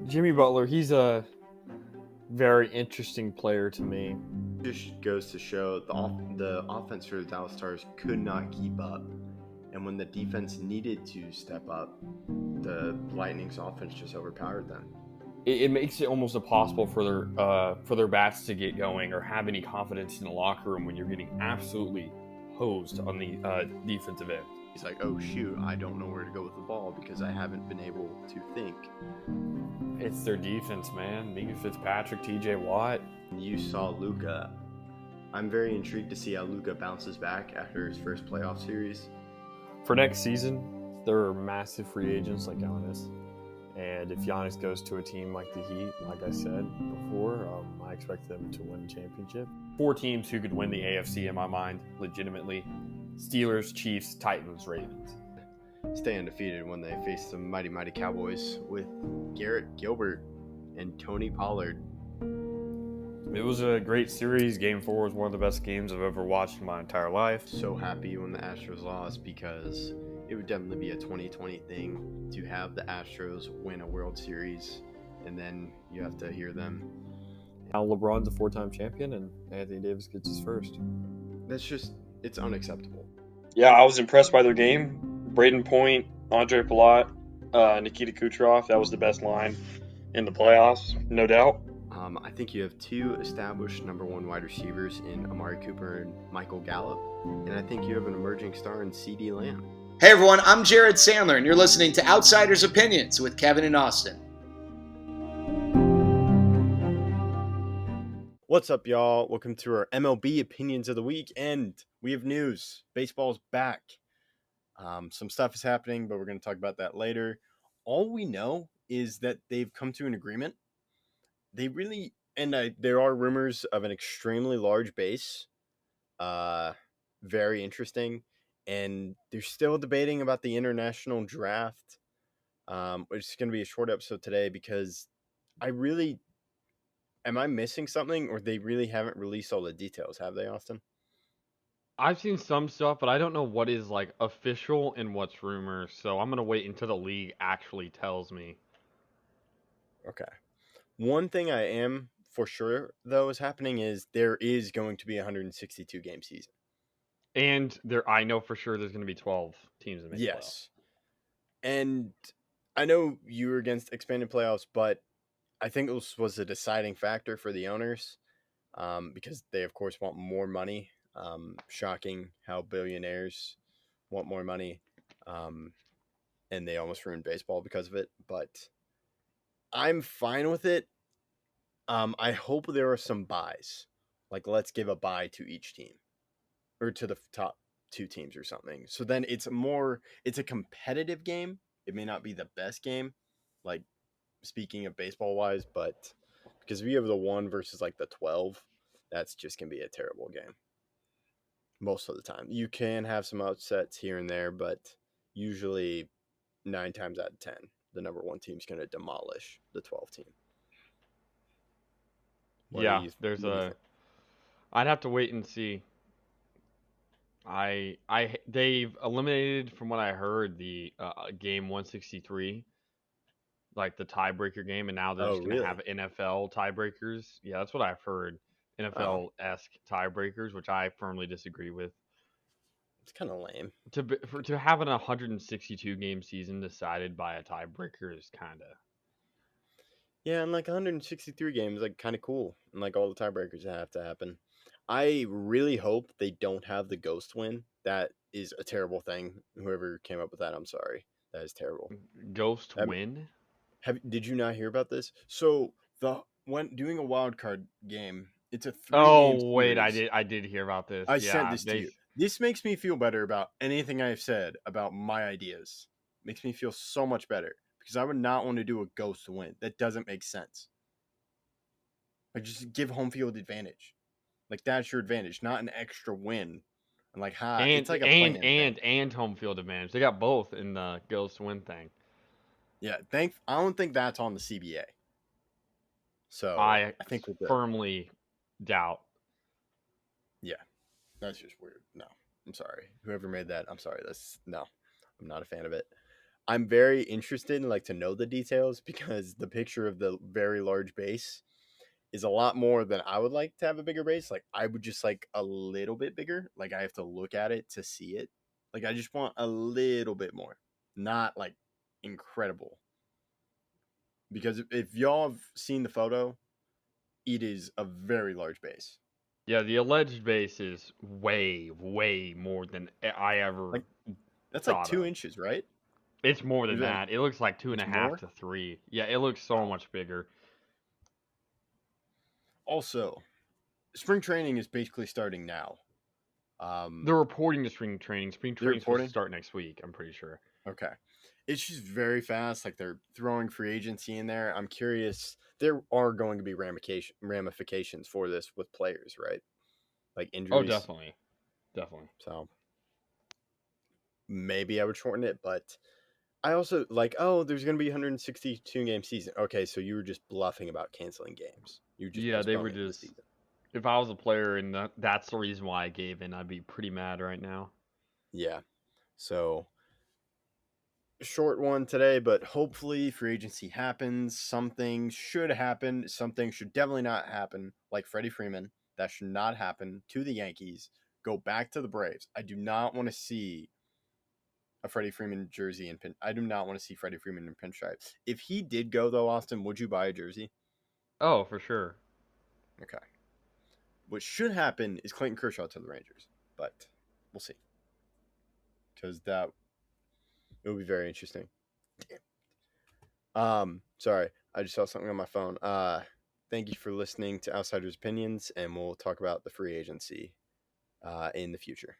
Jimmy Butler, he's a very interesting player to me. Just goes to show the offense for the Dallas Stars could not keep up. And when the defense needed to step up, the Lightning's offense just overpowered them. It makes it almost impossible for their bats to get going or have any confidence in the locker room when you're getting absolutely hosed on the defensive end. He's like, oh shoot, I don't know where to go with the ball because I haven't been able to think. It's their defense, man. Minka Fitzpatrick, T.J. Watt. You saw Luka. I'm very intrigued to see how Luka bounces back after his first playoff series. For next season, there are massive free agents like Giannis. And if Giannis goes to a team like the Heat, like I said before, I expect them to win the championship. 4 teams who could win the AFC in my mind, legitimately. Steelers, Chiefs, Titans, Ravens. Stay undefeated when they face the mighty Cowboys with Garrett Gilbert and Tony Pollard. It was a great series. Game 4 was one of the best games I've ever watched in my entire life. So happy when the Astros lost because it would definitely be a 2020 thing to have the Astros win a World Series and then you have to hear them. Now LeBron's a 4-time champion and Anthony Davis gets his first. It's unacceptable. Yeah, I was impressed by their game. Braden Point, Andre Palat, Nikita Kucherov, that was the best line in the playoffs, no doubt. I think you have 2 established number 1 wide receivers in Amari Cooper and Michael Gallup, and I think you have an emerging star in CeeDee Lamb. Hey everyone, I'm Jared Sandler, and you're listening to Outsiders Opinions with Kevin and Austin. What's up, y'all? Welcome to our MLB Opinions of the Week, and we have news. Baseball's back. Some stuff is happening, but we're going to talk about that later. All we know is that they've come to an agreement. There are rumors of an extremely large base. Very interesting. And they're still debating about the international draft. It's going to be a short episode today because am I missing something, or they really haven't released all the details, have they, Austin? I've seen some stuff, but I don't know what is like official and what's rumors. So I'm gonna wait until the league actually tells me. Okay. One thing I am for sure though is happening is there is going to be a 162 game season. And I know for sure there's gonna be 12 teams that make the playoffs. And I know you were against expanded playoffs, but I think this was a deciding factor for the owners because they, of course, want more money. Shocking how billionaires want more money, and they almost ruined baseball because of it. But I'm fine with it. I hope there are some buys. Like, let's give a buy to each team or to the top 2 teams or something. So then it's a competitive game. It may not be the best game, like speaking of baseball wise, but because we have the 1 versus like the 12, that's just going to be a terrible game. Most of the time. You can have some upsets here and there, but usually 9 times out of 10, the number 1 team is going to demolish the 12 team. I'd have to wait and see. They've eliminated, from what I heard, the game 163, like the tiebreaker game, and now they're just gonna have NFL tiebreakers. Yeah, that's what I've heard. NFL-esque tiebreakers, which I firmly disagree with. It's kind of lame. To have an 162 game season decided by a tiebreaker is kind of. Yeah, and like 163 games, like kind of cool, and like all the tiebreakers have to happen. I really hope they don't have the ghost win. That is a terrible thing. Whoever came up with that, I'm sorry. That is terrible. Ghost win? Did you not hear about this? So when doing a wild card game, it's a 3 game series. Wait, I did hear about this. I sent this to you. This makes me feel better about anything I've said about my ideas. Makes me feel so much better because I would not want to do a ghost win. That doesn't make sense. Like, just give home field advantage. Like, that's your advantage, not an extra win. And like, it's like a and home field advantage. They got both in the ghost win thing. Yeah, I don't think that's on the CBA. So I think firmly doubt. Yeah, that's just weird. No, I'm sorry. Whoever made that, I'm sorry. I'm not a fan of it. I'm very interested in to know the details because the picture of the very large base is a lot more than I would like to have a bigger base. Like I would just like a little bit bigger. Like I have to look at it to see it. Like I just want a little bit more, not like incredible. Because if y'all have seen the photo, it is a very large base. Yeah, the alleged base is way, way more than I ever. That's like thought 2 of. inches, right? It's more than Is it- that. It looks like 2.5 more? to 3. Yeah, it looks so Oh. much bigger. Also, spring training is basically starting now. They're reporting to spring training. Spring They're training's supposed reporting? to start next week, I'm pretty sure. Okay. It's just very fast. Like they're throwing free agency in there. I'm curious. There are going to be ramifications for this with players, right? Like injuries. Oh, definitely. Definitely. So maybe I would shorten it, but I also there's going to be 162 game season. Okay, so you were just bluffing about canceling games. You just Yeah, they were postponing the just. season. If I was a player and that's the reason why I gave in, I'd be pretty mad right now. Yeah. So short one today, but hopefully free agency happens. Something should happen. Something should definitely not happen. Like Freddie Freeman, that should not happen to the Yankees. Go back to the Braves. I do not want to see a Freddie Freeman jersey in pin. I do not want to see Freddie Freeman in pinstripes. If he did go though, Austin, would you buy a jersey? Oh, for sure. Okay. What should happen is Clayton Kershaw to the Rangers, but we'll see. Because it would be very interesting. Damn. Sorry, I just saw something on my phone. Thank you for listening to Outsiders Opinions, and we'll talk about the free agency in the future.